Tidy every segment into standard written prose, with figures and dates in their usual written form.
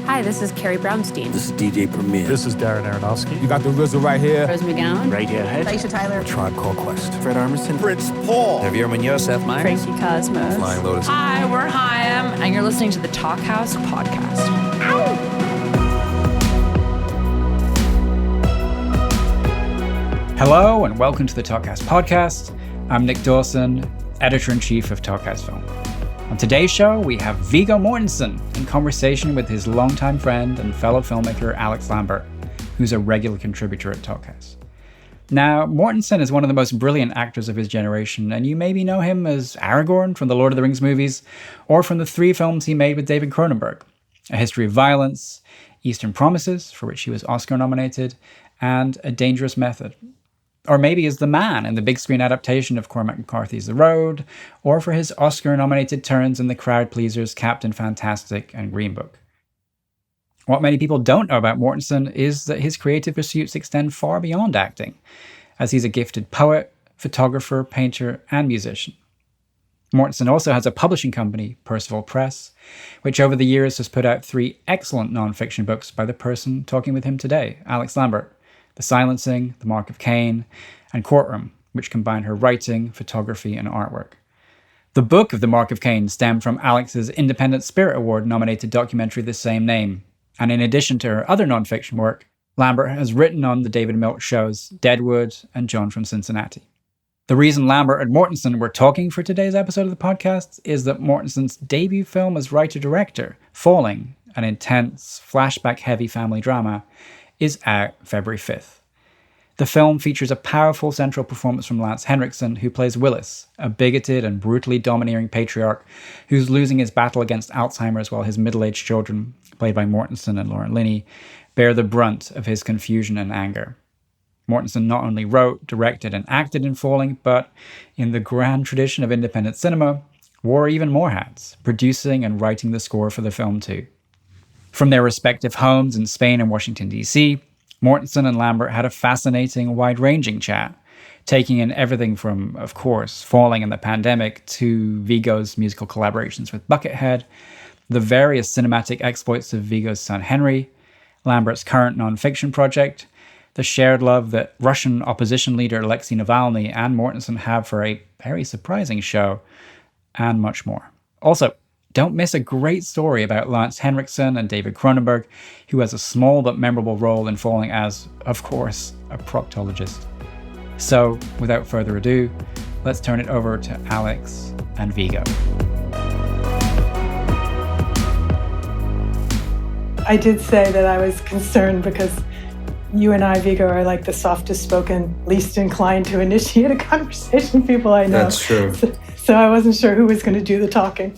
Hi, this is Carrie Brownstein. This is DJ Premier. This is Darren Aronofsky. You got the RZA right here. Rose McGowan. Radiohead. Aisha Tyler. Tribe Called Quest. Fred Armisen. Prince Paul. Javier Munoz. Seth Meyers. Frankie Cosmos. Flying Lotus. Hi, we're Chaim, and you're listening to the Talk House podcast. Hello, and welcome to the Talk House podcast. I'm Nick Dawson, editor-in-chief of Talk House Film. On today's show, we have Viggo Mortensen in conversation with his longtime friend and fellow filmmaker Alix Lambert, who's a regular contributor at Talk House. Now, Mortensen is one of the most brilliant actors of his generation, and you maybe know him as Aragorn from the Lord of the Rings movies, or from the 3 films he made with David Cronenberg: A History of Violence, Eastern Promises, for which he was Oscar nominated, and A Dangerous Method. Or maybe as the man in the big screen adaptation of Cormac McCarthy's The Road, or for his Oscar-nominated turns in the crowd pleasers Captain Fantastic and Green Book. What many people don't know about Mortensen is that his creative pursuits extend far beyond acting, as he's a gifted poet, photographer, painter, and musician. Mortensen also has a publishing company, Percival Press, which over the years has put out 3 excellent non-fiction books by the person talking with him today, Alix Lambert: The Silencing, The Mark of Cain, and Courtroom, which combine her writing, photography, and artwork. The book of The Mark of Cain stemmed from Alix's Independent Spirit Award-nominated documentary of the same name, and in addition to her other non-fiction work, Lambert has written on the David Milch shows Deadwood and John from Cincinnati. The reason Lambert and Mortensen were talking for today's episode of the podcast is that Mortensen's debut film as writer-director, Falling, an intense, flashback-heavy family drama, is out February 5th. The film features a powerful central performance from Lance Henriksen, who plays Willis, a bigoted and brutally domineering patriarch who's losing his battle against Alzheimer's while his middle-aged children, played by Mortensen and Lauren Linney, bear the brunt of his confusion and anger. Mortensen not only wrote, directed, and acted in Falling, but, in the grand tradition of independent cinema, wore even more hats, producing and writing the score for the film too. From their respective homes in Spain and Washington, D.C., Mortensen and Lambert had a fascinating, wide-ranging chat, taking in everything from, of course, Falling and the pandemic to Viggo's musical collaborations with Buckethead, the various cinematic exploits of Viggo's son Henry, Lambert's current non-fiction project, the shared love that Russian opposition leader Alexei Navalny and Mortensen have for a very surprising show, and much more. Also, don't miss a great story about Lance Henriksen and David Cronenberg, who has a small but memorable role in Falling as, of course, a proctologist. So, without further ado, let's turn it over to Alix and Viggo. I did say that I was concerned because you and I, Viggo, are like the softest spoken, least inclined to initiate a conversation people I know. That's true. So I wasn't sure who was going to do the talking.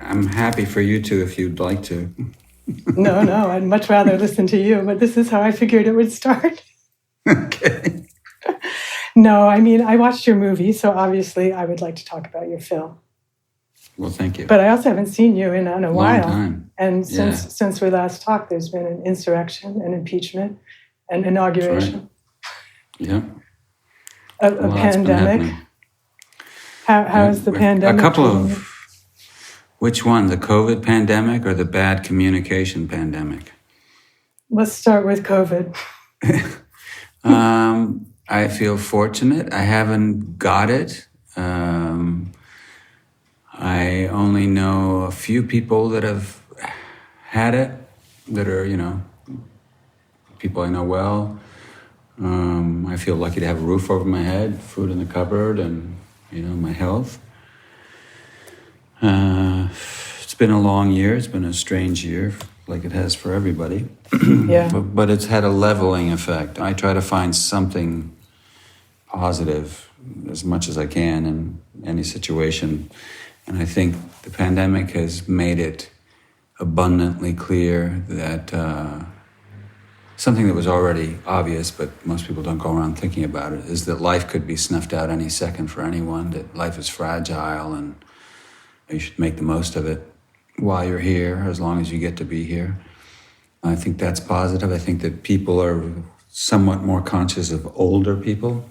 I'm happy for you two if you'd like to. No, I'd much rather listen to you, but this is how I figured it would start. Okay. No, I mean, I watched your movie, so obviously I would like to talk about your film. Well, thank you. But I also haven't seen you in a while. Time. And since we last talked, there's been an insurrection, an impeachment, an inauguration. Right. Yeah. A pandemic. How is the pandemic? A couple of... Which one, the COVID pandemic or the bad communication pandemic? Let's start with COVID. I feel fortunate. I haven't got it. I only know a few people that have had it, that are, people I know well. I feel lucky to have a roof over my head, food in the cupboard, and, my health. It's been a long year. It's been a strange year, like it has for everybody. Yeah. But it's had a leveling effect. I try to find something positive as much as I can in any situation. And I think the pandemic has made it abundantly clear that something that was already obvious, but most people don't go around thinking about it, is that life could be snuffed out any second for anyone, that life is fragile and you should make the most of it while you're here, as long as you get to be here. I think that's positive. I think that people are somewhat more conscious of older people,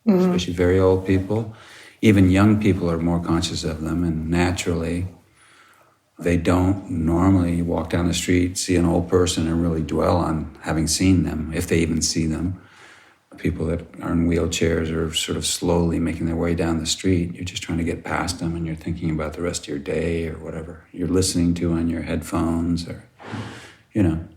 especially very old people. Even young people are more conscious of them, and naturally, They don't normally walk down the street, see an old person, and really dwell on having seen them, if they even see them. People that are in wheelchairs are sort of slowly making their way down the street. You're just trying to get past them, and you're thinking about the rest of your day or whatever you're listening to on your headphones, or, you know,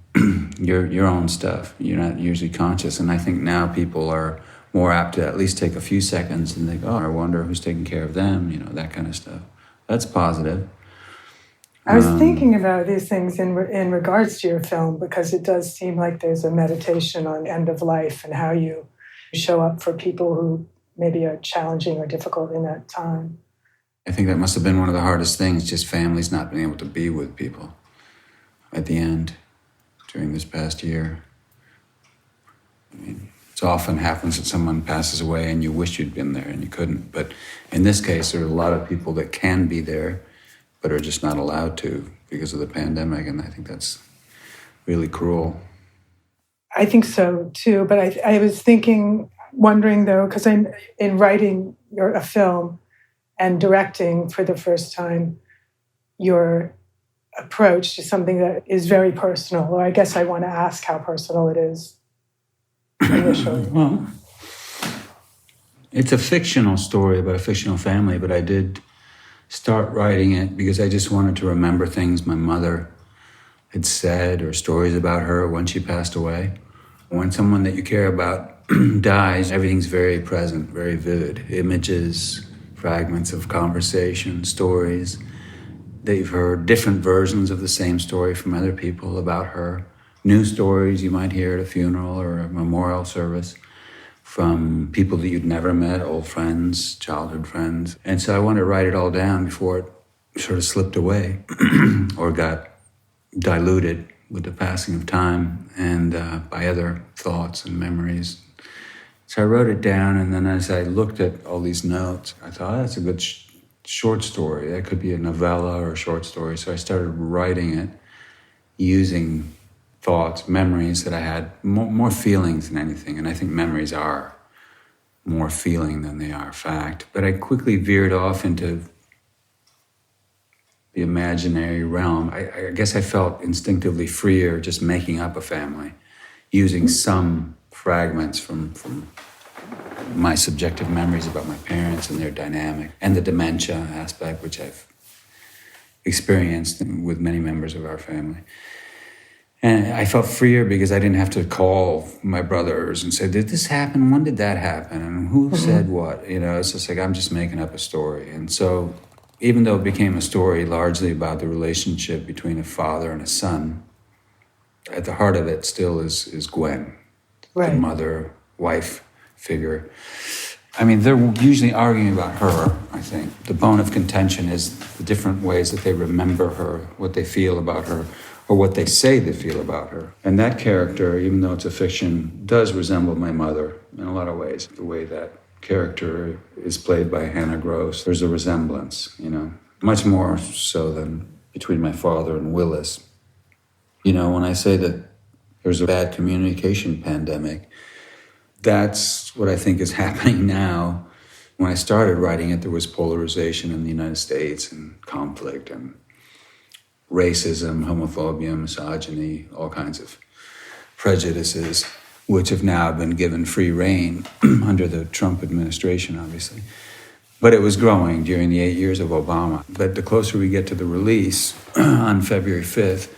your own stuff. You're not usually conscious. And I think now people are more apt to at least take a few seconds and think, oh, I wonder who's taking care of them, you know, that kind of stuff. That's positive. I was thinking about these things in regards to your film, because it does seem like there's a meditation on end of life and how you show up for people who maybe are challenging or difficult in that time. I think that must have been one of the hardest things, just families not being able to be with people at the end during this past year. I mean, it often happens that someone passes away and you wish you'd been there and you couldn't. But in this case, there are a lot of people that can be there but are just not allowed to because of the pandemic, and I think that's really cruel. I think so, too. But I was wondering, though, because I'm in writing a film and directing for the first time, your approach to something that is very personal. Or I guess I want to ask how personal it is initially. Well, it's a fictional story about a fictional family, but I did start writing it because I just wanted to remember things my mother had said or stories about her when she passed away. When someone that you care about dies, everything's very present, very vivid. Images, fragments of conversation, stories that you've heard, different versions of the same story from other people about her, new stories you might hear at a funeral or a memorial service from people that you'd never met, old friends, childhood friends. And so I wanted to write it all down before it sort of slipped away or got diluted with the passing of time and by other thoughts and memories. So I wrote it down, and then as I looked at all these notes, I thought, oh, that's a good short story. That could be a novella or a short story. So I started writing it using thoughts, memories that I had, more feelings than anything. And I think memories are more feeling than they are fact. But I quickly veered off into the imaginary realm. I guess I felt instinctively freer just making up a family, using some fragments from my subjective memories about my parents and their dynamic, and the dementia aspect, which I've experienced with many members of our family. And I felt freer because I didn't have to call my brothers and say, did this happen? When did that happen? And who said what? You know, it's just like, I'm just making up a story. And so even though it became a story largely about the relationship between a father and a son, at the heart of it still is Gwen, right, the mother, wife figure. I mean, they're usually arguing about her, I think. The bone of contention is the different ways that they remember her, what they feel about her, or what they say they feel about her. And that character, even though it's a fiction, does resemble my mother in a lot of ways. The way that character is played by Hannah Gross, there's a resemblance, you know, much more so than between my father and Willis. You know, when I say that there's a bad communication pandemic, that's what I think is happening now. When I started writing it, there was polarization in the United States and conflict and racism, homophobia, misogyny, all kinds of prejudices, which have now been given free rein under the Trump administration, obviously. But it was growing during the 8 years of Obama. But the closer we get to the release on February 5th,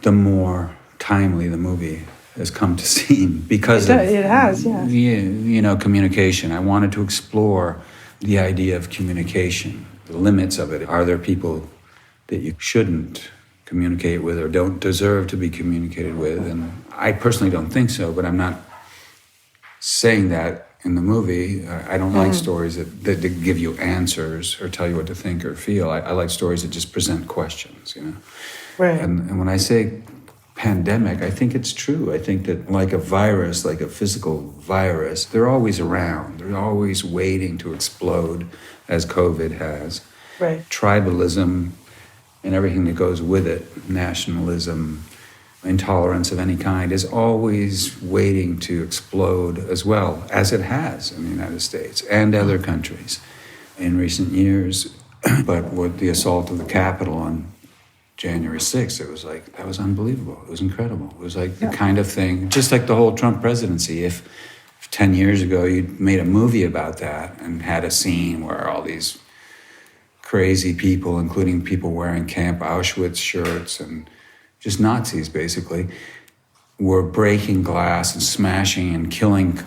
the more timely the movie has come to seem because it has, yeah. You know, communication. I wanted to explore the idea of communication, the limits of it. Are there people that you shouldn't communicate with or don't deserve to be communicated with? And I personally don't think so, but I'm not saying that in the movie. I don't like stories that give you answers or tell you what to think or feel. I like stories that just present questions, you know? Right. And when I say pandemic, I think it's true. I think that like a virus, like a physical virus, they're always around. They're always waiting to explode, as COVID has. Right. Tribalism and everything that goes with it, nationalism, intolerance of any kind, is always waiting to explode as well, as it has in the United States and other countries in recent years. But with the assault of the Capitol on January 6th, it was like, that was unbelievable. It was incredible. It was like the kind of thing, just like the whole Trump presidency. If 10 years ago you'd made a movie about that and had a scene where all these crazy people, including people wearing Camp Auschwitz shirts and just Nazis basically, were breaking glass and smashing and killing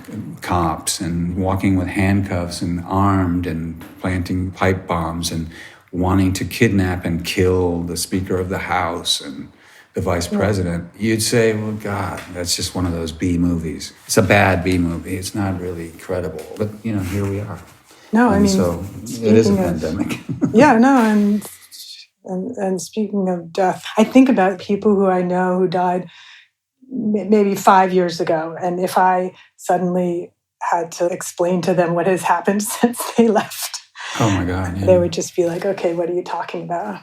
cops and walking with handcuffs and armed and planting pipe bombs and wanting to kidnap and kill the Speaker of the House and the Vice President, you'd say, well, God, that's just one of those B movies. It's a bad B movie. It's not really credible. But, here we are. No, I mean, so it is a pandemic. Yeah, no, and speaking of death, I think about people who I know who died maybe 5 years ago, and if I suddenly had to explain to them what has happened since they left, oh my God, yeah. They would just be like, okay, what are you talking about?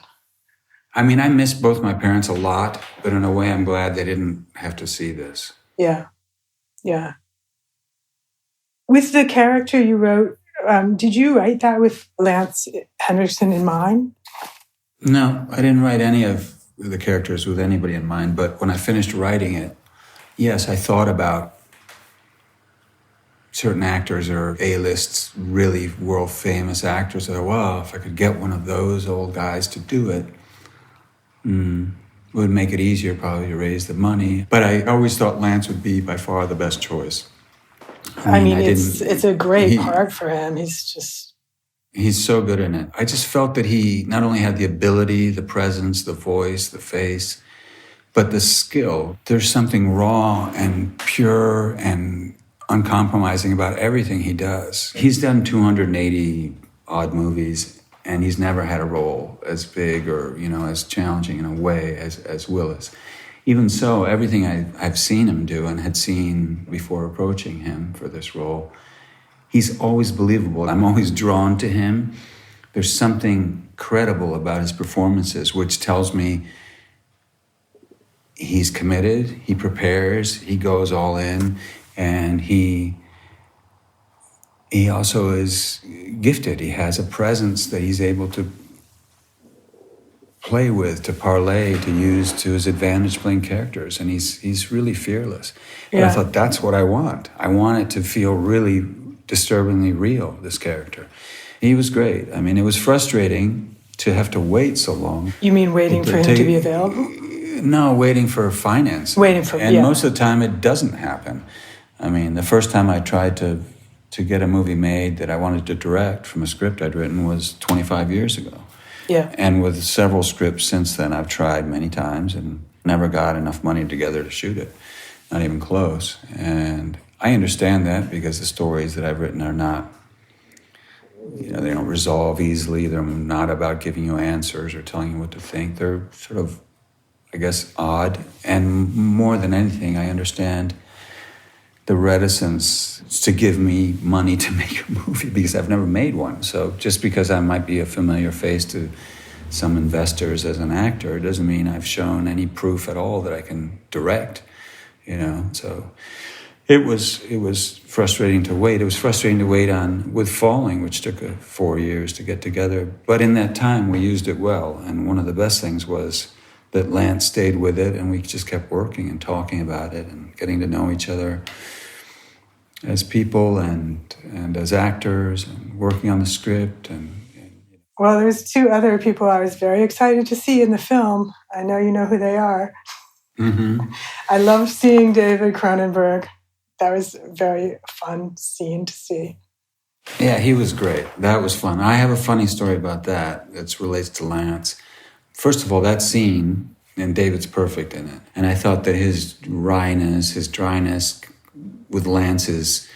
I mean, I miss both my parents a lot, but in a way I'm glad they didn't have to see this. Yeah. With the character you wrote, did you write that with Lance Henriksen in mind? No, I didn't write any of the characters with anybody in mind, but when I finished writing it, yes, I thought about certain actors or A-list, really world-famous actors. I thought, wow, if I could get one of those old guys to do it, it would make it easier probably to raise the money. But I always thought Lance would be by far the best choice. I mean it's a great part for him. He's so good in it. I just felt that he not only had the ability, the presence, the voice, the face, but the skill. There's something raw and pure and uncompromising about everything he does. He's done 280 odd movies, and he's never had a role as big or, as challenging in a way as Willis. Even so, everything I've seen him do and had seen before approaching him for this role, he's always believable. I'm always drawn to him. There's something credible about his performances, which tells me he's committed, he prepares, he goes all in, and he also is gifted. He has a presence that he's able to play with, to parlay, to use to his advantage playing characters, and he's really fearless. Yeah. And I thought, that's what I want. I want it to feel really disturbingly real, this character. He was great. I mean, it was frustrating to have to wait so long. You mean waiting for him to be available? No, waiting for finance. And most of the time it doesn't happen. I mean, the first time I tried to get a movie made that I wanted to direct from a script I'd written was 25 years ago. Yeah. And with several scripts since then, I've tried many times and never got enough money together to shoot it. Not even close. And I understand that because the stories that I've written are not, they don't resolve easily. They're not about giving you answers or telling you what to think. They're sort of, I guess, odd. And more than anything, I understand the reticence to give me money to make a movie because I've never made one. So just because I might be a familiar face to some investors as an actor doesn't mean I've shown any proof at all that I can direct, So it was frustrating to wait. It was frustrating to wait with Falling, which took 4 years to get together. But in that time, we used it well. And one of the best things was that Lance stayed with it, and we just kept working and talking about it and getting to know each other as people and as actors and working on the script. Well, there's two other people I was very excited to see in the film. I know you know who they are. Mm-hmm. I love seeing David Cronenberg. That was a very fun scene to see. Yeah, he was great. That was fun. I have a funny story about that relates to Lance. First of all, that scene, and David's perfect in it. And I thought that his wryness, his dryness, with Lance's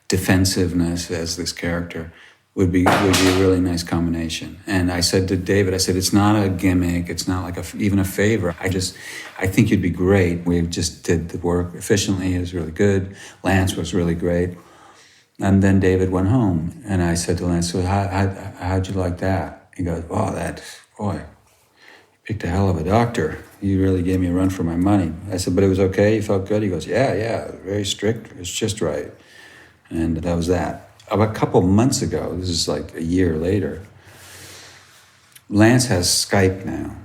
defensiveness as this character would be a really nice combination. And I said to David, it's not a gimmick. It's not like even a favor. I think you'd be great. We just did the work efficiently. It was really good. Lance was really great. And then David went home. And I said to Lance, so how'd you like that? He goes, boy, picked a hell of a doctor. You really gave me a run for my money. I said, but it was okay? You felt good? He goes, yeah, very strict. It's just right. And that was that. A couple months ago, this is like a year later, Lance has Skype now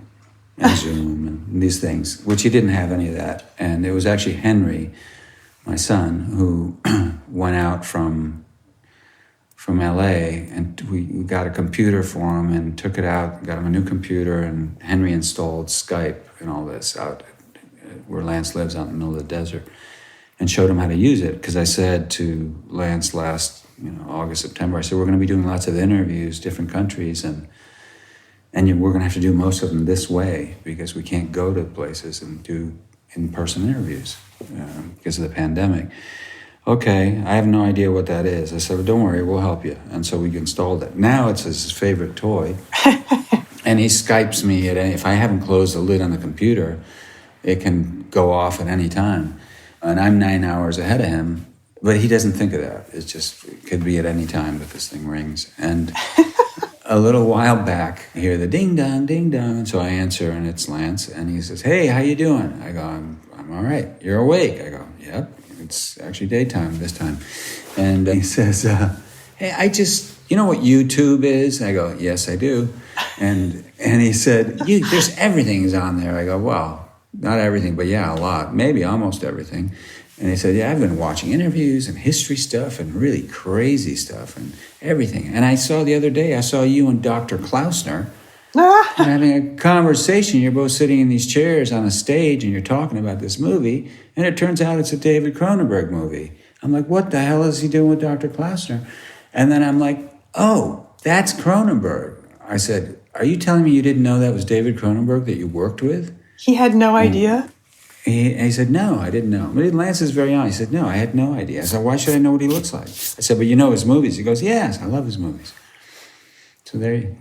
and Zoom and these things, which he didn't have any of that. And it was actually Henry, my son, who went out from LA, and we got a computer for him and took it out, got him a new computer, and Henry installed Skype and all this out where Lance lives, out in the middle of the desert, and showed him how to use it. Because I said to Lance last, August, September, I said, we're going to be doing lots of interviews, different countries, and we're going to have to do most of them this way because we can't go to places and do in-person interviews because of the pandemic. Okay, I have no idea what that is. I said, well, don't worry, we'll help you. And so we installed it. Now it's his favorite toy. And he Skypes me if I haven't closed the lid on the computer, it can go off at any time. And I'm 9 hours ahead of him, but he doesn't think of that. It could be at any time that this thing rings. And a little while back, I hear the ding dong, ding dong. So I answer, and it's Lance, and he says, hey, how you doing? I go, I'm all right. You're awake? I go, yep. It's actually daytime this time. And he says, hey, you know what YouTube is? I go, yes, I do. And he said, there's everything's on there. I go, well, not everything, but yeah, a lot. Maybe almost everything. And he said, yeah, I've been watching interviews and history stuff and really crazy stuff and everything. And I saw the other day, I saw you and Dr. Klausner having a conversation. You're both sitting in these chairs on a stage and you're talking about this movie. And it turns out it's a David Cronenberg movie. I'm like, what the hell is he doing with Dr. Klausner? And then I'm like, oh, that's Cronenberg. I said, are you telling me you didn't know that was David Cronenberg that you worked with? He had no idea? He said, no, I didn't know. But Lance is very honest. He said, no, I had no idea. I said, why should I know what he looks like? I said, but you know his movies. He goes, yes, I love his movies. So there you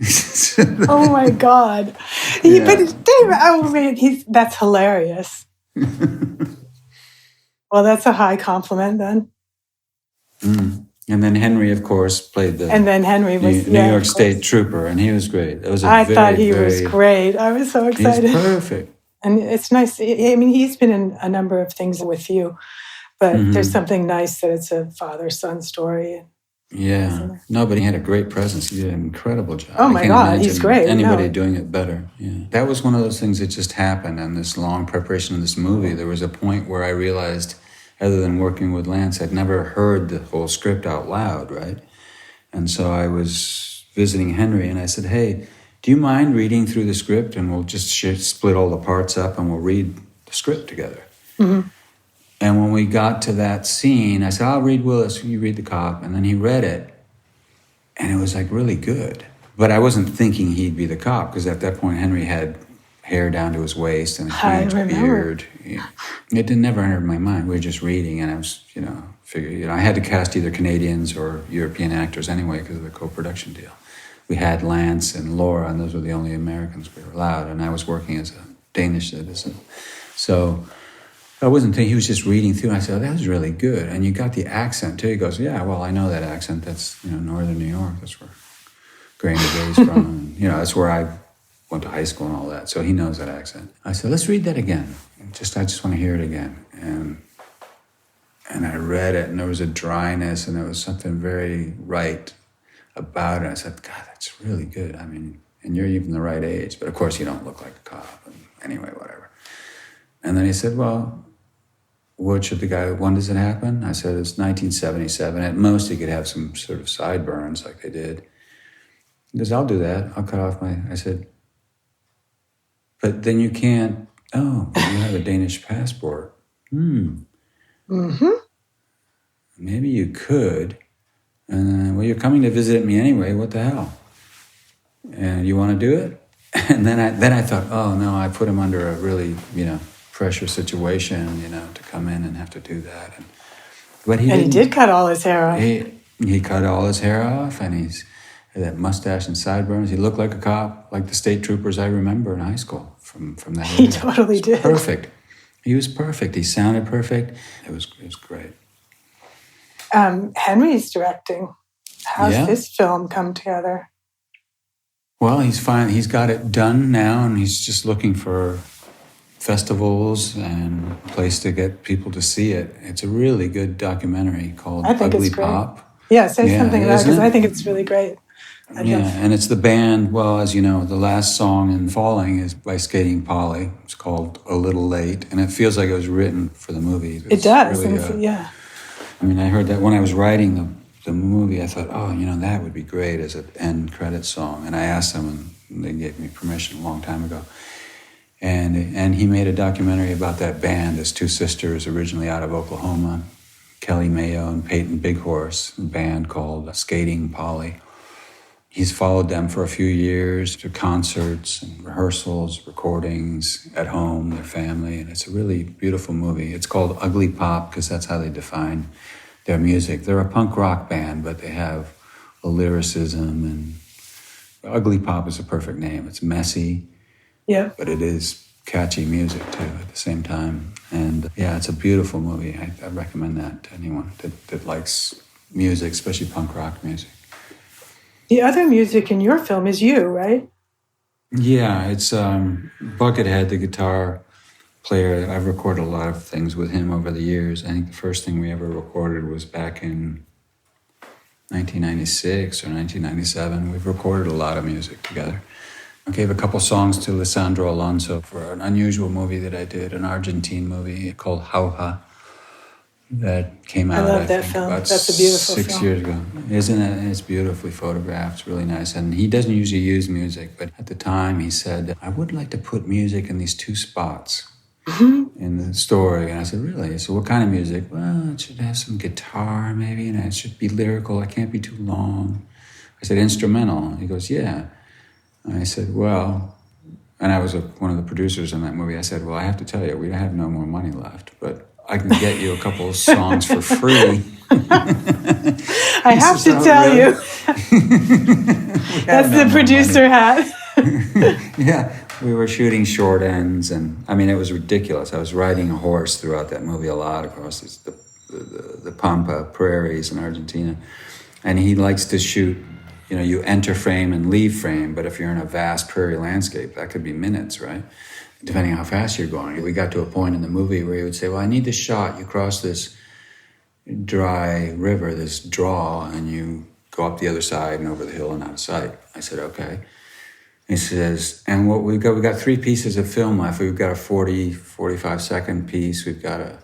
Oh, my God. Yeah. But David, that's hilarious. Well, that's a high compliment then. Mm. And then Henry, of course, played the New York State Trooper, and he was great. I thought he was great. I was so excited. He's perfect. And it's nice. I mean, he's been in a number of things with you, but there's something nice that it's a father-son story. Yeah. No, but he had a great presence. He did an incredible job. Oh, my God. He's great. Anybody doing it better. Yeah. That was one of those things that just happened in this long preparation of this movie. There was a point where I realized, other than working with Lance, I'd never heard the whole script out loud, right? And so I was visiting Henry, and I said, hey, do you mind reading through the script? And we'll just split all the parts up, and we'll read the script together. Mm-hmm. And when we got to that scene, I said, I'll read Willis, you read the cop. And then he read it, and it was like really good. But I wasn't thinking he'd be the cop, because at that point, Henry had hair down to his waist and a huge beard. It never entered my mind. We were just reading, and I was, figured, I had to cast either Canadians or European actors anyway because of the co-production deal. We had Lance and Laura, and those were the only Americans we were allowed, and I was working as a Danish citizen. So I wasn't thinking, he was just reading through, and I said, oh, that was really good. And you got the accent, too. He goes, yeah, well, I know that accent. That's, northern New York. That's where Granny Gay's from. And, that's where I went to high school and all that. So he knows that accent. I said, let's read that again. I just want to hear it again. And I read it, and there was a dryness, and there was something very right about it. I said, God, that's really good. I mean, and you're even the right age. But, of course, you don't look like a cop. And anyway, whatever. And then he said, well, when does it happen? I said, it's 1977. At most, he could have some sort of sideburns like they did. He goes, I'll do that. I'll cut off I said, but then you can't, but you have a Danish passport. Mm-hmm. Maybe you could. And well, you're coming to visit me anyway. What the hell? And you want to do it? And then I thought, oh no, I put him under a really, pressure situation, to come in and have to do that. But he did cut all his hair off. He cut all his hair off, and he's had that mustache and sideburns. He looked like a cop, like the state troopers I remember in high school from that area. He totally did. Perfect. He was perfect. He sounded perfect. It was great. Henry's directing. How's this film come together? Well, he's fine. He's got it done now, and he's just looking for festivals and a place to get people to see it. It's a really good documentary called Ugly Pop. Yeah, say something about it, because I think it's really great. And it's the band. Well, as you know, the last song in Falling is by Skating Polly. It's called A Little Late, and it feels like it was written for the movie. It does, Really, yeah. I mean, I heard that when I was writing the movie, I thought, oh, that would be great as an end credits song. And I asked them, and they gave me permission a long time ago. And he made a documentary about that band, his two sisters, originally out of Oklahoma, Kelly Mayo and Peyton Bighorse, a band called Skating Polly. He's followed them for a few years to concerts and rehearsals, recordings at home, their family, and it's a really beautiful movie. It's called Ugly Pop because that's how they define their music. They're a punk rock band, but they have a lyricism, and Ugly Pop is a perfect name. It's messy, but it is catchy music too at the same time. And yeah, it's a beautiful movie. I recommend that to anyone that likes music, especially punk rock music. The other music in your film is you, right? Yeah, it's Buckethead, the guitar player. I've recorded a lot of things with him over the years. I think the first thing we ever recorded was back in 1996 or 1997. We've recorded a lot of music together. I gave a couple songs to Lisandro Alonso for an unusual movie that I did, an Argentine movie called Jauja. That came out, I love that film. That's a beautiful 6 years ago. Isn't it? It's beautifully photographed. It's really nice. And he doesn't usually use music, but at the time he said, I would like to put music in these two spots in the story. And I said, really? So what kind of music? Well, it should have some guitar maybe, and it should be lyrical. It can't be too long. I said, instrumental. He goes, yeah. And I said, well, and I was one of the producers in that movie. I said, well, I have to tell you, we have no more money left, but I can get you a couple of songs for free. I have to tell you. That's the producer hat. Yeah, we were shooting short ends, and I mean, it was ridiculous. I was riding a horse throughout that movie a lot across the Pampa prairies in Argentina. And he likes to shoot, you enter frame and leave frame, but if you're in a vast prairie landscape, that could be minutes, right? Depending on how fast you're going. We got to a point in the movie where he would say, well, I need this shot. You cross this dry river, this draw, and you go up the other side and over the hill and out of sight. I said, okay. He says, and what we got 3 pieces of film left. We've got a 45 second piece. We've got a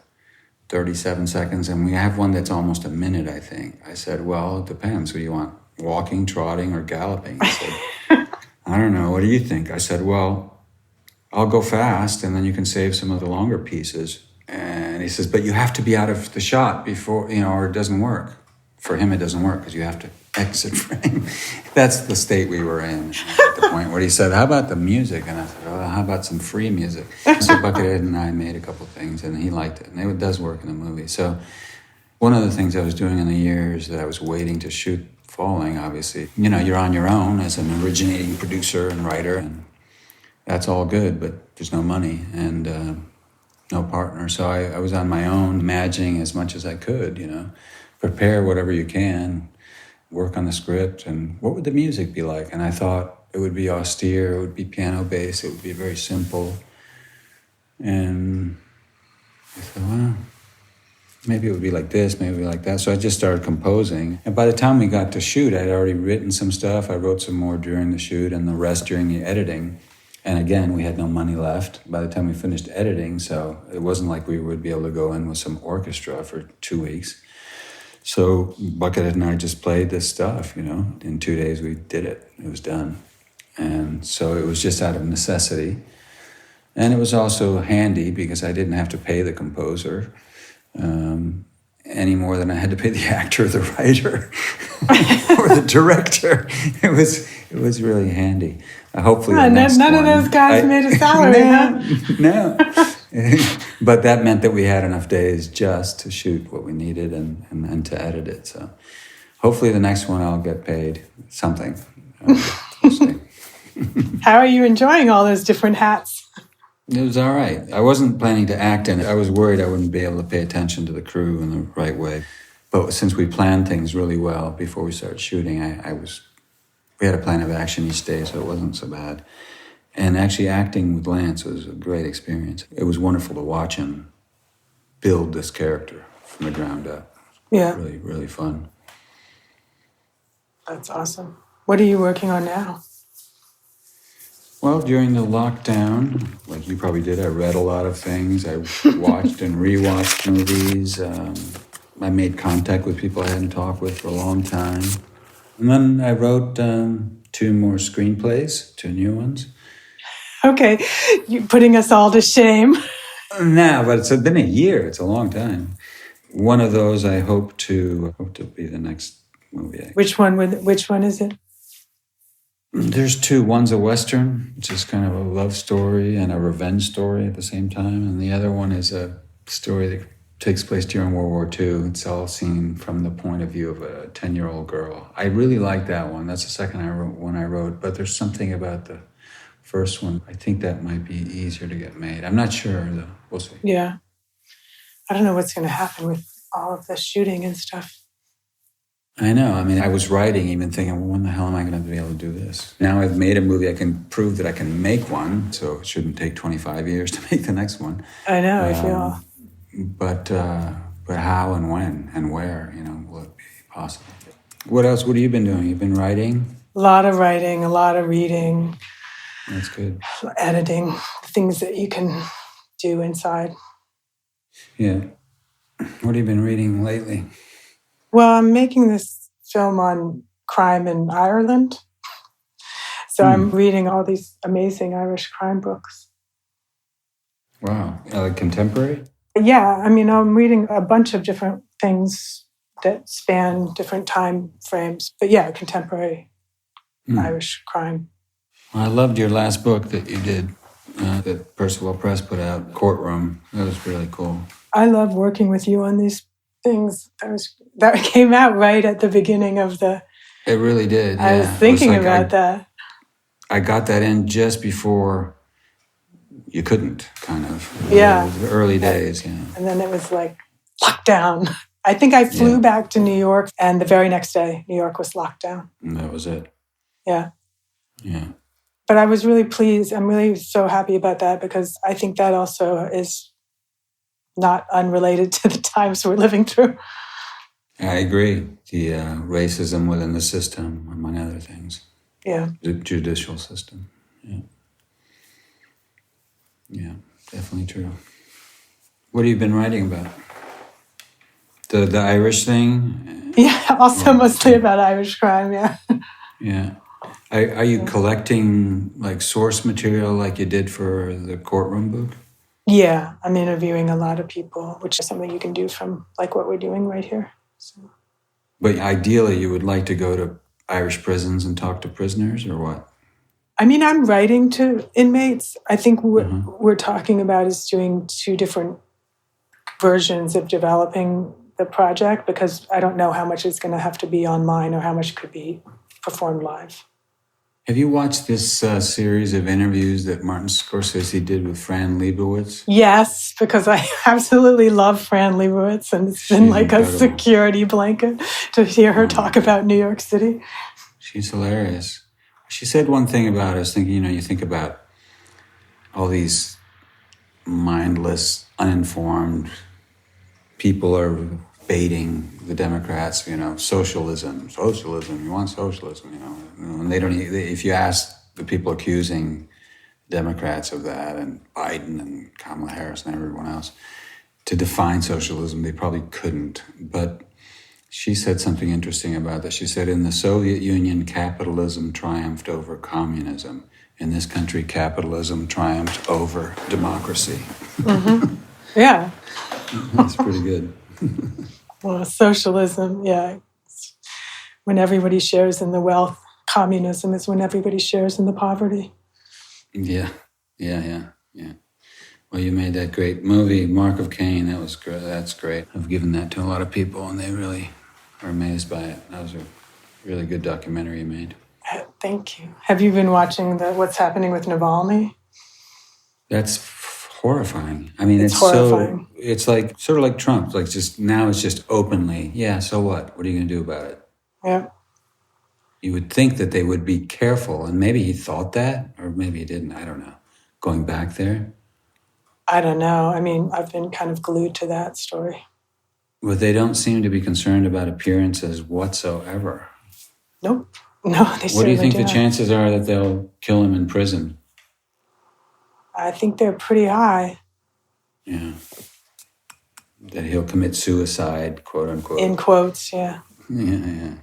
37 seconds, and we have one that's almost a minute, I think. I said, well, it depends. What do you want? Walking, trotting, or galloping? He said, I don't know. What do you think? I said, well, I'll go fast, and then you can save some of the longer pieces. And he says, but you have to be out of the shot before, or it doesn't work. For him, it doesn't work because you have to exit frame. That's the state we were in at the point where he said, how about the music? And I said, well, how about some free music? So Buckethead and I made a couple things, and he liked it. And it does work in the movie. So one of the things I was doing in the years that I was waiting to shoot Falling, obviously, you're on your own as an originating producer and writer, and that's all good, but there's no money and no partner. So I was on my own, imagining as much as I could, prepare whatever you can, work on the script, and what would the music be like? And I thought it would be austere, it would be piano-based, it would be very simple. And I thought, well, maybe it would be like this, maybe like that. So I just started composing. And by the time we got to shoot, I'd already written some stuff. I wrote some more during the shoot and the rest during the editing. And again, we had no money left by the time we finished editing, so it wasn't like we would be able to go in with some orchestra for 2 weeks. So Buckethead and I just played this stuff, In 2 days, we did it. It was done. And so it was just out of necessity. And it was also handy because I didn't have to pay the composer any more than I had to pay the actor or the writer or the director. It was really handy. Hopefully none of those guys made a salary, No. But that meant that we had enough days just to shoot what we needed and to edit it. So hopefully the next one I'll get paid something. We'll see. How are you enjoying all those different hats? It was all right. I wasn't planning to act in it. I was worried I wouldn't be able to pay attention to the crew in the right way. But since we planned things really well before we started shooting, we had a plan of action each day, so it wasn't so bad. And actually acting with Lance was a great experience. It was wonderful to watch him build this character from the ground up. Yeah. Really, really fun. That's awesome. What are you working on now? Well, during the lockdown, like you probably did, I read a lot of things. I watched and rewatched movies. I made contact with people I hadn't talked with for a long time. And then I wrote 2 more screenplays, 2 new ones. Okay, you're putting us all to shame. No, but it's been a year. It's a long time. One of those I hope to be the next movie. Which one is it? There's 2. One's a Western, which is kind of a love story and a revenge story at the same time. And the other one is a story that takes place during World War II. It's all seen from the point of view of a 10-year-old girl. I really like that one. That's the second one I wrote. But there's something about the first one. I think that might be easier to get made. I'm not sure, though. We'll see. Yeah. I don't know what's going to happen with all of the shooting and stuff. I know. I mean, I was writing even thinking, well, when the hell am I going to be able to do this? Now I've made a movie. I can prove that I can make one, so it shouldn't take 25 years to make the next one. I know, I feel. But how and when and where, will it be possible? What else? What have you been doing? You've been writing? A lot of writing, a lot of reading. That's good. Editing, things that you can do inside. Yeah. What have you been reading lately? Well, I'm making this film on crime in Ireland. So I'm reading all these amazing Irish crime books. Wow. Like contemporary? Yeah, I mean, I'm reading a bunch of different things that span different time frames. But yeah, contemporary Irish crime. Well, I loved your last book that you did, that Percival Press put out, Courtroom. That was really cool. I love working with you on these things. That came out right at the beginning of the... It really did, yeah. I was thinking about that. I got that in just before you couldn't, kind of. Yeah. The early days, yeah. And then it was like lockdown. I think I flew back to New York, and the very next day, New York was locked down. And that was it. Yeah. Yeah. But I was really pleased. I'm really so happy about that because I think that also is not unrelated to the times we're living through. I agree. The racism within the system, among other things. Yeah. The judicial system. Yeah. Yeah, definitely true. What have you been writing about? The Irish thing? Yeah, also mostly about Irish crime, yeah. Yeah. Are you collecting like source material like you did for the Courtroom book? Yeah, I'm interviewing a lot of people, which is something you can do from like what we're doing right here. So. But ideally, you would like to go to Irish prisons and talk to prisoners, or what? I mean, I'm writing to inmates. I think what we're talking about is doing 2 different versions of developing the project because I don't know how much is going to have to be online or how much could be performed live. Have you watched this series of interviews that Martin Scorsese did with Fran Lebowitz? Yes, because I absolutely love Fran Lebowitz, and it's been like incredible. a security blanket to hear her talk about New York City. She's hilarious. She said one thing about, I was thinking, you think about all these mindless, uninformed people are baiting the Democrats, socialism, you want socialism, and they don't, if you ask the people accusing Democrats of that and Biden and Kamala Harris and everyone else to define socialism, they probably couldn't. But she said something interesting about that. She said, in the Soviet Union, capitalism triumphed over communism. In this country, capitalism triumphed over democracy. Mm-hmm. Yeah. That's pretty good. Well, socialism, yeah. When everybody shares in the wealth. Communism is when everybody shares in the poverty. Yeah. Well, you made that great movie, Mark of Cain. That was great. That's great. I've given that to a lot of people, and they really are amazed by it. That was a really good documentary you made. Thank you. Have you been watching what's happening with Navalny? That's horrifying. I mean, it's horrifying. It's like sort of like Trump. Like now it's just openly. Yeah. So what? What are you going to do about it? Yeah. You would think that they would be careful, and maybe he thought that, or maybe he didn't. I don't know. Going back there. I don't know. I mean, I've been kind of glued to that story. But they don't seem to be concerned about appearances whatsoever. Nope. No, they What do certainly you think don't. the chances are that they'll kill him in prison? I think they're pretty high. Yeah. That he'll commit suicide, quote unquote. In quotes, yeah. Yeah.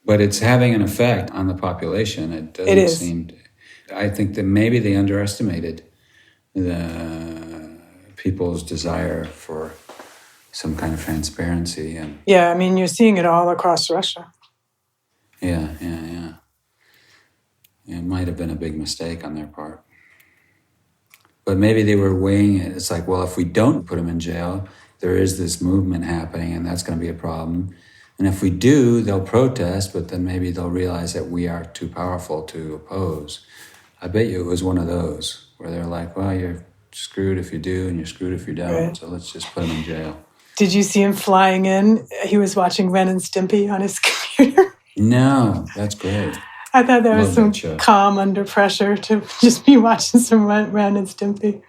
But it's having an effect on the population. It doesn't It is. seem to. I think that maybe they underestimated the people's desire for some kind of transparency. And Yeah, I mean, you're seeing it all across Russia. yeah. It might have been a big mistake on their part. But maybe they were weighing it. It's like, well, if we don't put him in jail, there is this movement happening, and that's going to be a problem. And if we do, they'll protest, but then maybe they'll realize that we are too powerful to oppose. I bet you it was one of those where they're like, well, you're screwed if you do, and you're screwed if you don't. Right. So let's just put him in jail. Did you see him flying in? He was watching Ren and Stimpy on his computer. No, that's great. I thought there was Love some that show. calm under pressure to just be watching some Ren and Stimpy.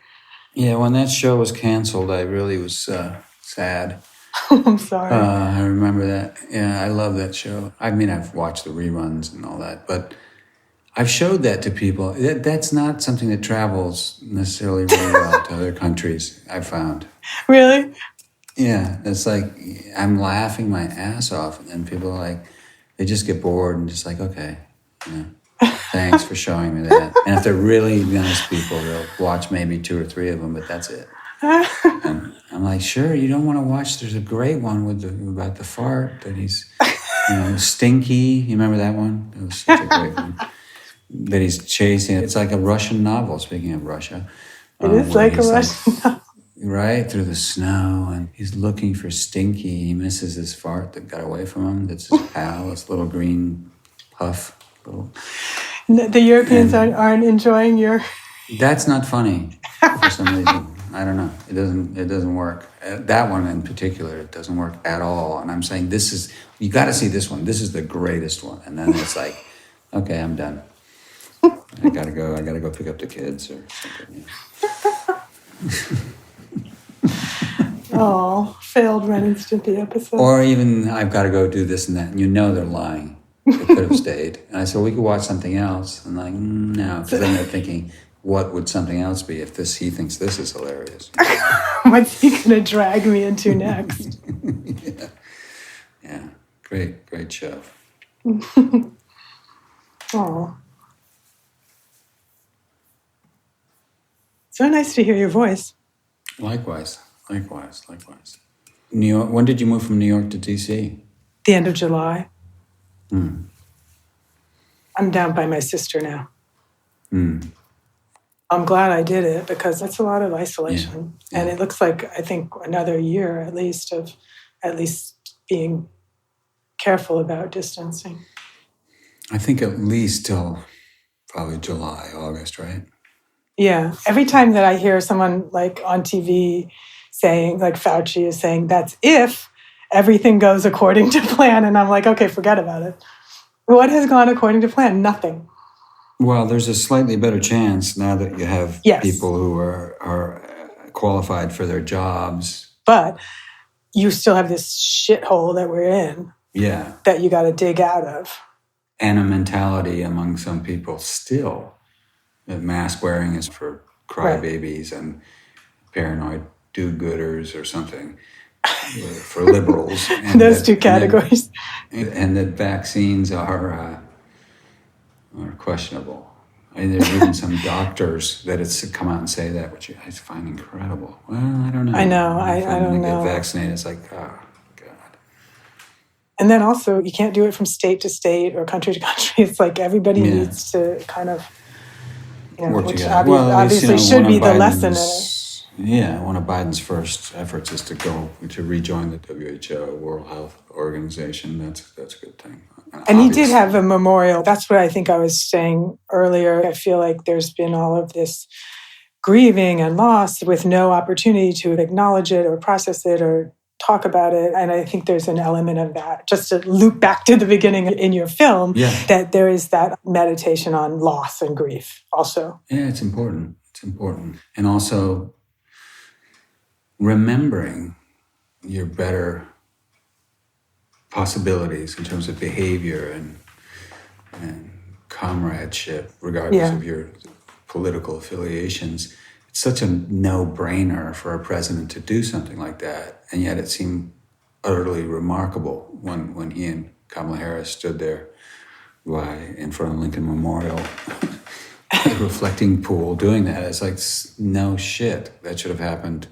Yeah, when that show was canceled, I really was sad. I'm sorry. I remember that. Yeah, I love that show. I mean, I've watched the reruns and all that, but I've showed that to people. That's not something that travels necessarily very well to other countries, I've found. Really? Yeah, it's like I'm laughing my ass off, and then people are like, they just get bored and just like, okay, thanks for showing me that. And if they're really nice people, they'll watch maybe 2 or 3 of them, but that's it. And I'm like, sure, you don't want to watch. There's a great one about the fart that he's, Stinky. You remember that one? It was such a great one. That he's chasing. It's like a Russian novel, speaking of Russia. It is like a Russian novel. Right through the snow, and he's looking for Stinky. He misses his fart that got away from him. That's his pal, this little green puff. The Europeans aren't enjoying your... That's not funny for some reason. I don't know. It doesn't work. That one in particular, it doesn't work at all. And I'm saying you got to see this one. This is the greatest one. And then it's like, okay, I'm done. I gotta go pick up the kids or something. Oh, failed Ren and Stimpy episode. Or even I've got to go do this and that, and they're lying. They could have stayed. And I said, we could watch something else. And like, no, because then they're thinking, what would something else be if he thinks this is hilarious? What's he going to drag me into next? Yeah. Great show. Oh. So nice to hear your voice. Likewise. New York. When did you move from New York to D.C.? The end of July. I'm down by my sister now. I'm glad I did it because it's a lot of isolation. Yeah. And it looks like, I think, another year at least of being careful about distancing. I think at least till probably July, August, right? Yeah. Every time that I hear someone like on TV saying, like Fauci is saying, that's if everything goes according to plan. And I'm like, okay, forget about it. What has gone according to plan? Nothing. Well, there's a slightly better chance now that you have people who are qualified for their jobs. But you still have this shithole that we're in. Yeah. That you got to dig out of. And a mentality among some people still that mask wearing is for crybabies and paranoid do-gooders or something for liberals. And those two categories. And that vaccines are questionable. I mean, there's even some doctors that it's come out and say that, which I find incredible. Well, I don't know. I know. I don't know. Get vaccinated, it's like, oh, God. And then also, you can't do it from state to state or country to country. It's like everybody needs to kind of, work which together. obviously should be the lesson in it. Yeah, one of Biden's first efforts is to rejoin the WHO, World Health Organization. That's a good thing. And he did have a memorial. That's what I think I was saying earlier. I feel like there's been all of this grieving and loss with no opportunity to acknowledge it or process it or talk about it. And I think there's an element of that. Just to loop back to the beginning in your film, that there is that meditation on loss and grief also. Yeah, it's important. It's important. And also remembering your better possibilities in terms of behavior and and comradeship, regardless of your political affiliations. It's such a no-brainer for a president to do something like that, and yet it seemed utterly remarkable when he and Kamala Harris stood there in front of Lincoln Memorial, the reflecting pool, doing that. It's like, no shit, that should have happened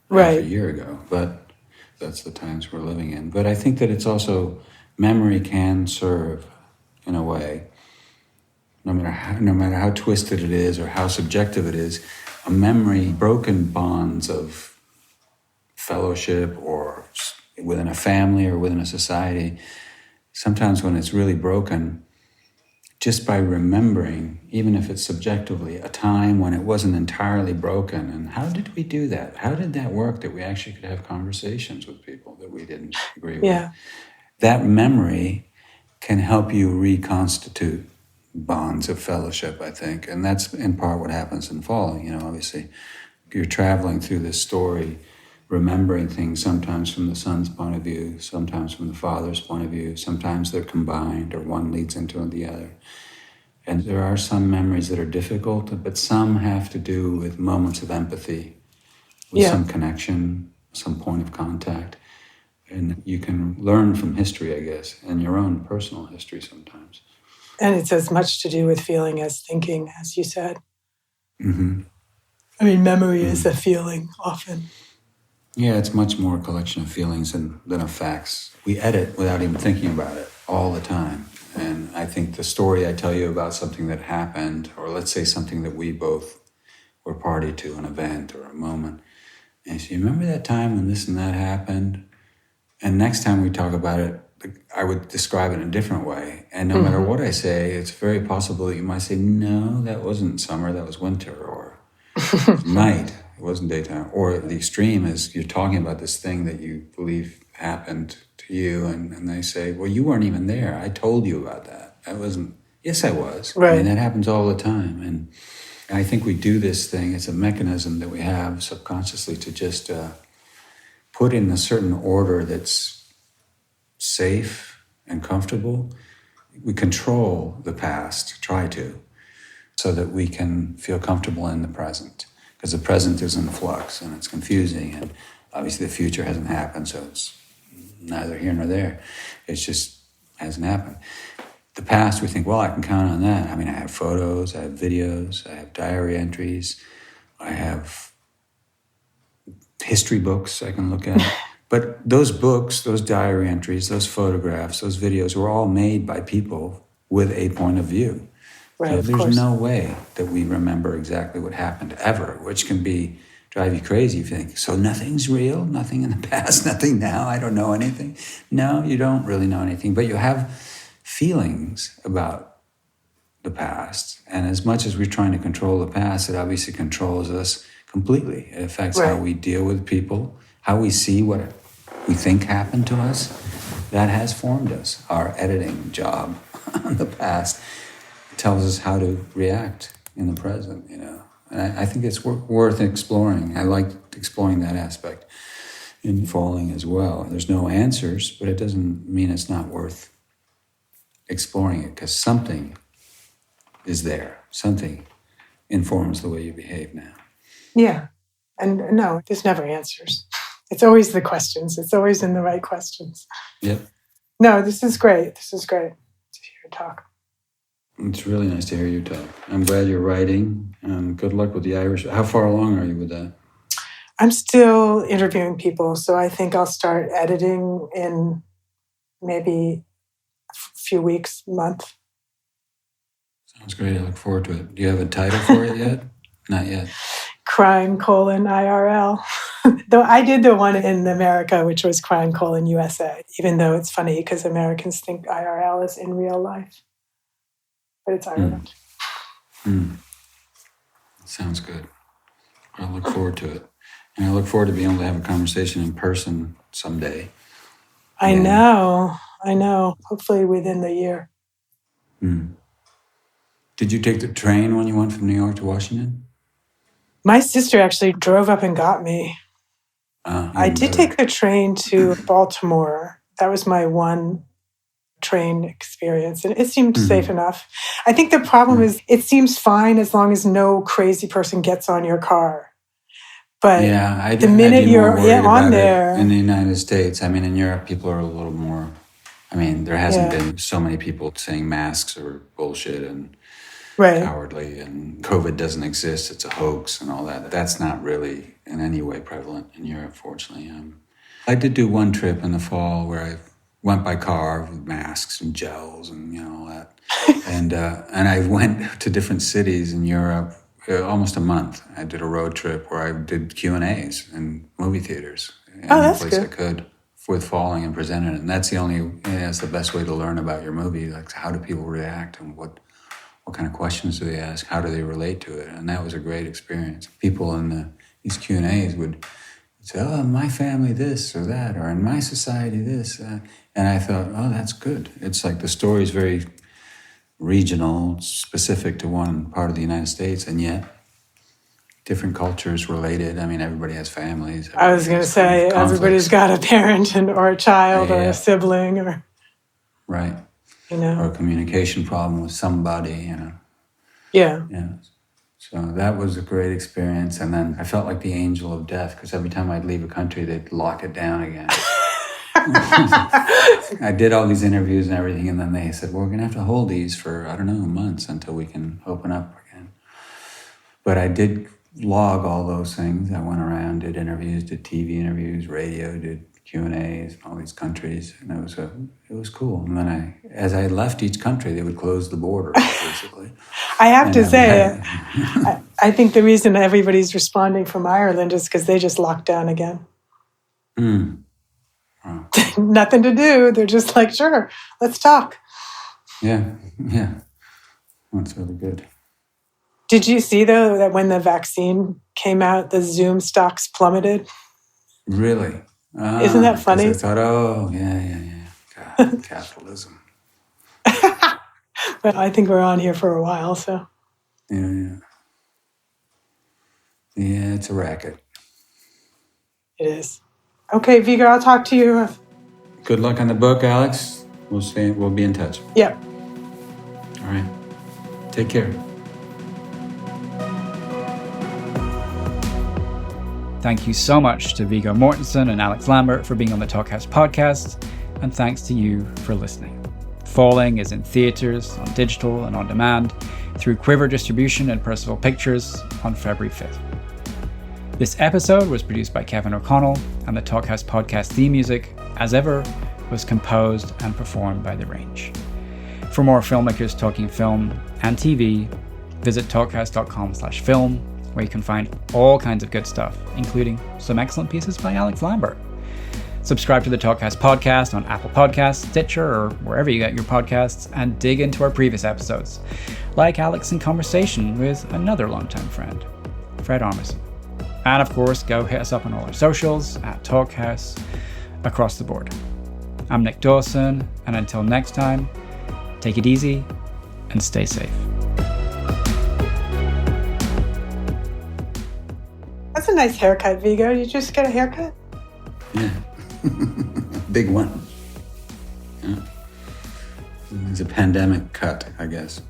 half a year ago. But that's the times we're living in. But I think that it's also, memory can serve in a way, no matter how twisted it is or how subjective it is. A memory, broken bonds of fellowship or within a family or within a society, sometimes when it's really broken, just by remembering, even if it's subjectively, a time when it wasn't entirely broken, and how did we do that? How did that work that we actually could have conversations with people that we didn't agree with? That memory can help you reconstitute bonds of fellowship, I think. And that's in part what happens in Falling. Obviously, you're traveling through this story, remembering things sometimes from the son's point of view, sometimes from the father's point of view, sometimes they're combined or one leads into the other. And there are some memories that are difficult, but some have to do with moments of empathy, with some connection, some point of contact. And you can learn from history, I guess, and your own personal history sometimes. And it's as much to do with feeling as thinking, as you said. Mm-hmm. I mean, memory is a feeling often. Yeah, it's much more a collection of feelings than of facts. We edit without even thinking about it all the time. And I think the story I tell you about something that happened, or let's say something that we both were party to, an event or a moment, and you remember that time when this and that happened? And next time we talk about it, I would describe it in a different way. And no matter what I say, it's very possible that you might say, no, that wasn't summer, that was winter, or night, it wasn't daytime. Or the extreme is you're talking about this thing that you believe happened to you, and they say, well, you weren't even there. I told you about that. I wasn't. Yes, I was. Right. I mean, that happens all the time. And I think we do this thing. It's a mechanism that we have subconsciously to just put in a certain order that's safe and comfortable. We control the past, try to, so that we can feel comfortable in the present. Because the present is in flux and it's confusing, and obviously the future hasn't happened, so it's neither here nor there. It just hasn't happened. The past, we think, well, I can count on that. I mean, I have photos, I have videos, I have diary entries, I have history books I can look at. But those books, those diary entries, those photographs, those videos were all made by people with a point of view. Right, so of there's course. no way that we remember exactly what happened ever, which can drive you crazy if you think, so nothing's real, nothing in the past, nothing now, I don't know anything. No, you don't really know anything, but you have feelings about the past. And as much as we're trying to control the past, it obviously controls us completely. It affects how we deal with people, how we see what we think happened to us. That has formed us. Our editing job on the past tells us how to react in the present, And I think it's worth exploring. I like exploring that aspect in Falling as well. There's no answers, but it doesn't mean it's not worth exploring it, because something is there. Something informs the way you behave now. Yeah. And no, there's never answers. It's always the questions. It's always in the right questions. Yep. No, this is great. This is great to hear you talk. It's really nice to hear you talk. I'm glad you're writing. Good luck with the Irish. How far along are you with that? I'm still interviewing people, so I think I'll start editing in maybe a few weeks, month. Sounds great. I look forward to it. Do you have a title for it yet? Not yet. Crime:IRL. Though I did the one in America, which was Crime:USA, even though it's funny because Americans think IRL is in real life. But it's Ireland. Sounds good. I look forward to it. And I look forward to being able to have a conversation in person someday. I know. Hopefully within the year. Did you take the train when you went from New York to Washington? My sister actually drove up and got me. I did take the train to Baltimore. That was my one train experience. And it seemed safe enough. I think the problem is it seems fine as long as no crazy person gets on your car. But the minute you're on there... In the United States, I mean, in Europe, people are a little more... I mean, there hasn't been so many people saying masks are bullshit and cowardly and COVID doesn't exist, it's a hoax and all that. That's not really in any way prevalent in Europe, fortunately. I did do one trip in the fall where I went by car with masks and gels and all that. And I went to different cities in Europe almost a month. I did a road trip where I did Q&As in movie theaters. That's any place good. I could with Falling and presented it. And that's that's the best way to learn about your movie. Like, how do people react and what kind of questions do they ask? How do they relate to it? And that was a great experience. People in these Q&As would say, oh, in my family this or that, or in my society this. And I thought, oh, that's good. It's like the story's very regional, specific to one part of the United States, and yet different cultures related. I mean, everybody has families. I was going to say, everybody's got a parent or a child or a sibling or... Right. Or a communication problem with somebody, Yeah. So that was a great experience. And then I felt like the angel of death because every time I'd leave a country, they'd lock it down again. I did all these interviews and everything, and then they said, well, we're going to have to hold these for, I don't know, months until we can open up again. But I did log all those things. I went around, did interviews, did TV interviews, radio, did Q&As in all these countries, and it was cool. And then as I left each country, they would close the border, basically. I have to say, I think the reason everybody's responding from Ireland is because they just locked down again. Wow. Nothing to do. They're just like, sure, let's talk. Yeah. That's really good. Did you see, though, that when the vaccine came out, the Zoom stocks plummeted? Really? Isn't that funny? I thought, oh, yeah. God, capitalism. But I think we're on here for a while, so. Yeah, it's a racket. It is. Okay, Viggo, I'll talk to you. Good luck on the book, Alix. We'll be in touch. Yep. All right. Take care. Thank you so much to Viggo Mortensen and Alix Lambert for being on the Talkhouse podcast, and thanks to you for listening. Falling is in theaters, on digital and on demand, through Quiver Distribution and Percival Pictures on February 5th. This episode was produced by Kevin O'Connell, and the Talkhouse podcast theme music, as ever, was composed and performed by The Range. For more filmmakers talking film and TV, visit talkhouse.com/film, where you can find all kinds of good stuff, including some excellent pieces by Alix Lambert. Subscribe to the Talkhouse podcast on Apple Podcasts, Stitcher, or wherever you get your podcasts, and dig into our previous episodes, like Alix in conversation with another longtime friend, Fred Armisen. And of course, go hit us up on all our socials at Talkhouse across the board. I'm Nick Dawson, and until next time, take it easy and stay safe. That's a nice haircut, Viggo. Did you just get a haircut? Yeah. Big one. Yeah. It's a pandemic cut, I guess.